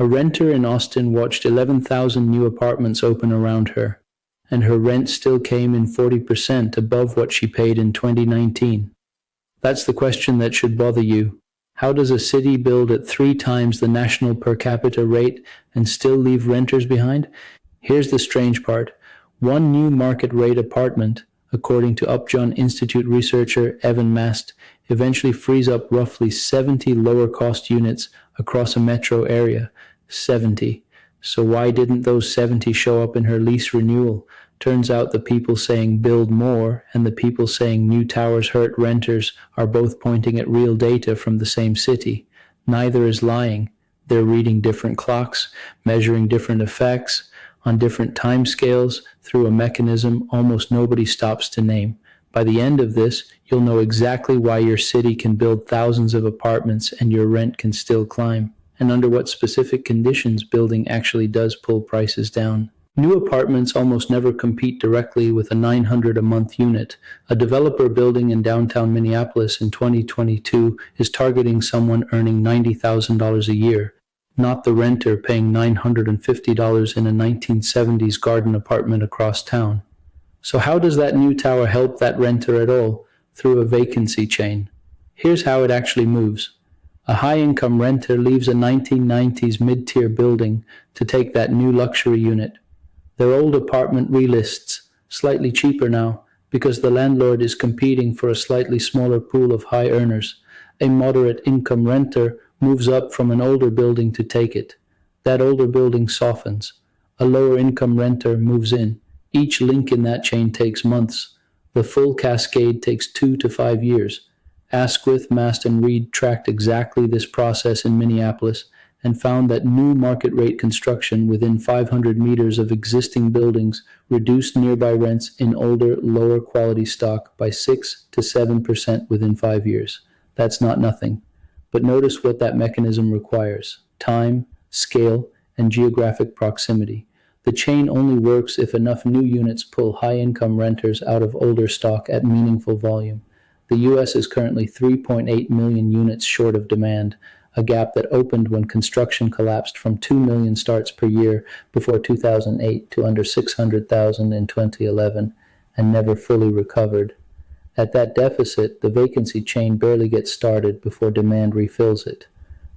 A renter in Austin watched 11,000 new apartments open around her, and her rent still came in 40% above what she paid in 2019. That's the question that should bother you. How does a city build at 3 times the national per capita rate and still leave renters behind? Here's the strange part. One new market rate apartment, according to Upjohn Institute researcher Evan Mast, eventually frees up roughly 70 lower cost units across a metro area. 70. So why didn't those 70 show up in her lease renewal? Turns out the people saying build more and the people saying new towers hurt renters are both pointing at real data from the same city. Neither is lying. They're reading different clocks, measuring different effects on different time scales through a mechanism almost nobody stops to name. By the end of this, you'll know exactly why your city can build thousands of apartments and your rent can still climb, and under what specific conditions building actually does pull prices down. New apartments almost never compete directly with a $900 a month unit. A developer building in downtown Minneapolis in 2022 is targeting someone earning $90,000 a year, not the renter paying $950 in a 1970s garden apartment across town. So how does that new tower help that renter at all? Through a vacancy chain. Here's how it actually moves. A high-income renter leaves a 1990s mid-tier building to take that new luxury unit. Their old apartment relists, slightly cheaper now, because the landlord is competing for a slightly smaller pool of high earners. A moderate income renter moves up from an older building to take it. That older building softens. A lower income renter moves in. Each link in that chain takes months. The full cascade takes 2 to 5 years. Asquith, Mast, and Reed tracked exactly this process in Minneapolis and found that new market rate construction within 500 meters of existing buildings reduced nearby rents in older, lower quality stock by 6 to 7% within 5 years. That's not nothing. But notice what that mechanism requires: time, scale, and geographic proximity. The chain only works if enough new units pull high-income renters out of older stock at meaningful volume. The U.S. is currently 3.8 million units short of demand, a gap that opened when construction collapsed from 2 million starts per year before 2008 to under 600,000 in 2011 and never fully recovered. At that deficit, the vacancy chain barely gets started before demand refills it.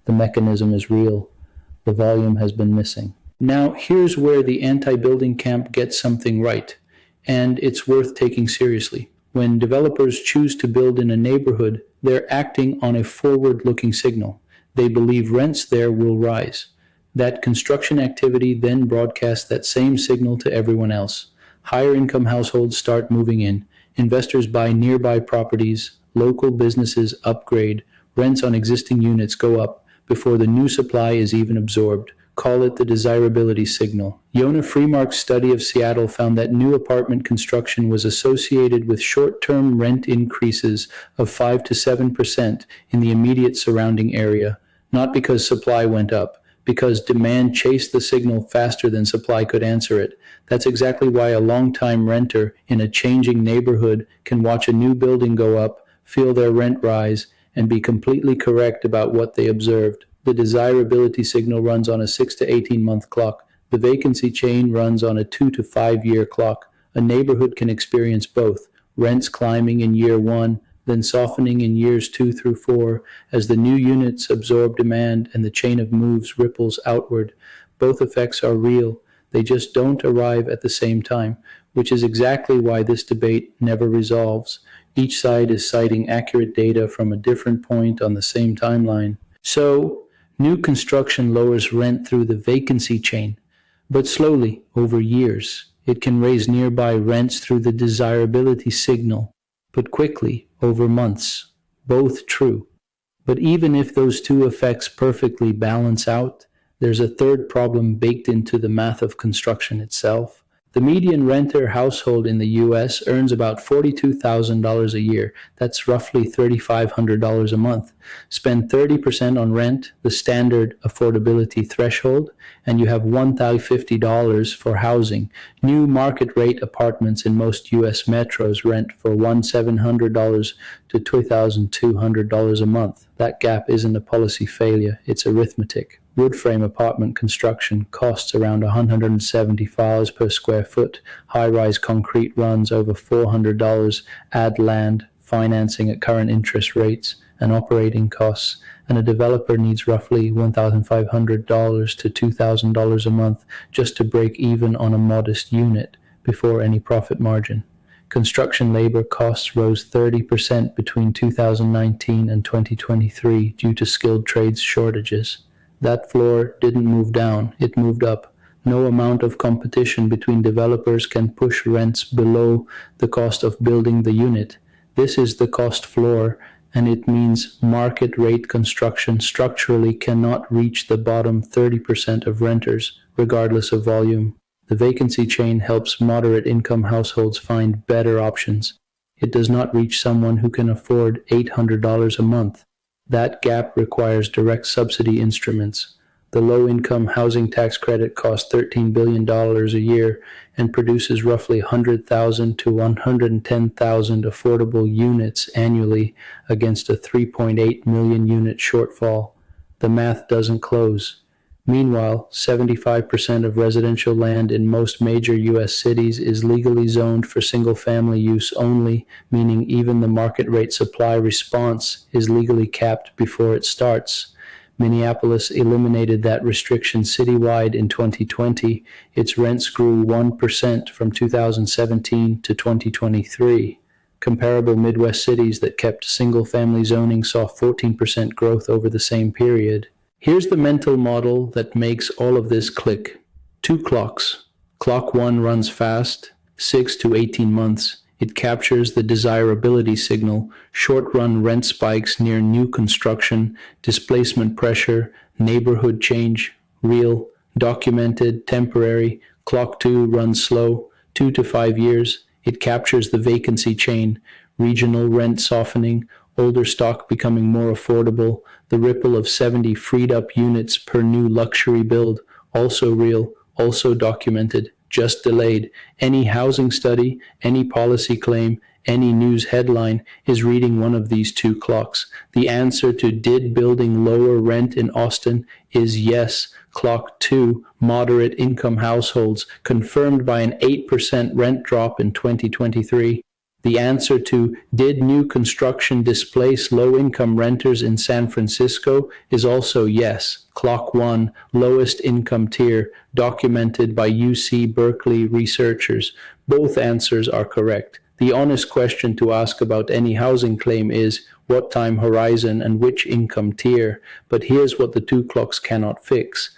The mechanism is real. The volume has been missing. Now, here's where the anti-building camp gets something right, and it's worth taking seriously. When developers choose to build in a neighborhood, they're acting on a forward-looking signal. They believe rents there will rise. That construction activity then broadcasts that same signal to everyone else. Higher income households start moving in. Investors buy nearby properties. Local businesses upgrade. Rents on existing units go up before the new supply is even absorbed. Call it the desirability signal. Yona Freemark's study of Seattle found that new apartment construction was associated with short-term rent increases of 5 to 7% in the immediate surrounding area, not because supply went up, because demand chased the signal faster than supply could answer it. That's exactly why a long-time renter in a changing neighborhood can watch a new building go up, feel their rent rise, and be completely correct about what they observed. The desirability signal runs on a 6 to 18 month clock. The vacancy chain runs on a 2 to 5 year clock. A neighborhood can experience both, rents climbing in year 1, then softening in years 2 through 4 as the new units absorb demand and the chain of moves ripples outward. Both effects are real. They just don't arrive at the same time, which is exactly why this debate never resolves. Each side is citing accurate data from a different point on the same timeline. So, new construction lowers rent through the vacancy chain, but slowly, over years. It can raise nearby rents through the desirability signal, but quickly, over months. Both true. But even if those two effects perfectly balance out, there's a third problem baked into the math of construction itself. The median renter household in the U.S. earns about $42,000 a year. That's roughly $3,500 a month. Spend 30% on rent, the standard affordability threshold, and you have $1,050 for housing. New market rate apartments in most U.S. metros rent for $1,700 to $2,200 a month. That gap isn't a policy failure, it's arithmetic. Wood frame apartment construction costs around $170 per square foot. High-rise concrete runs over $400. Add land, financing at current interest rates, and operating costs, and a developer needs roughly $1,500 to $2,000 a month just to break even on a modest unit before any profit margin. Construction labor costs rose 30% between 2019 and 2023 due to skilled trades shortages. That floor didn't move down, it moved up. No amount of competition between developers can push rents below the cost of building the unit. This is the cost floor, and it means market rate construction structurally cannot reach the bottom 30% of renters, regardless of volume. The vacancy chain helps moderate income households find better options. It does not reach someone who can afford $800 a month. That gap requires direct subsidy instruments. The low-income housing tax credit costs $13 billion a year and produces roughly 100,000 to 110,000 affordable units annually against a 3.8 million unit shortfall. The math doesn't close. Meanwhile, 75% of residential land in most major U.S. cities is legally zoned for single-family use only, meaning even the market rate supply response is legally capped before it starts. Minneapolis eliminated that restriction citywide in 2020. Its rents grew 1% from 2017 to 2023. Comparable Midwest cities that kept single-family zoning saw 14% growth over the same period. Here's the mental model that makes all of this click. Two clocks. Clock 1 runs fast, 6 to 18 months. It captures the desirability signal, short-run rent spikes near new construction, displacement pressure, neighborhood change, real, documented, temporary. Clock 2 runs slow, 2 to 5 years. It captures the vacancy chain, regional rent softening, older stock becoming more affordable, the ripple of 70 freed up units per new luxury build, also real, also documented, just delayed. Any housing study, any policy claim, any news headline is reading one of these two clocks. The answer to did building lower rent in Austin is yes. Clock 2, moderate income households, confirmed by an 8% rent drop in 2023. The answer to did new construction displace low-income renters in San Francisco is also yes. Clock 1, lowest income tier, documented by UC Berkeley researchers. Both answers are correct. The honest question to ask about any housing claim is what time horizon and which income tier. But here's what the two clocks cannot fix.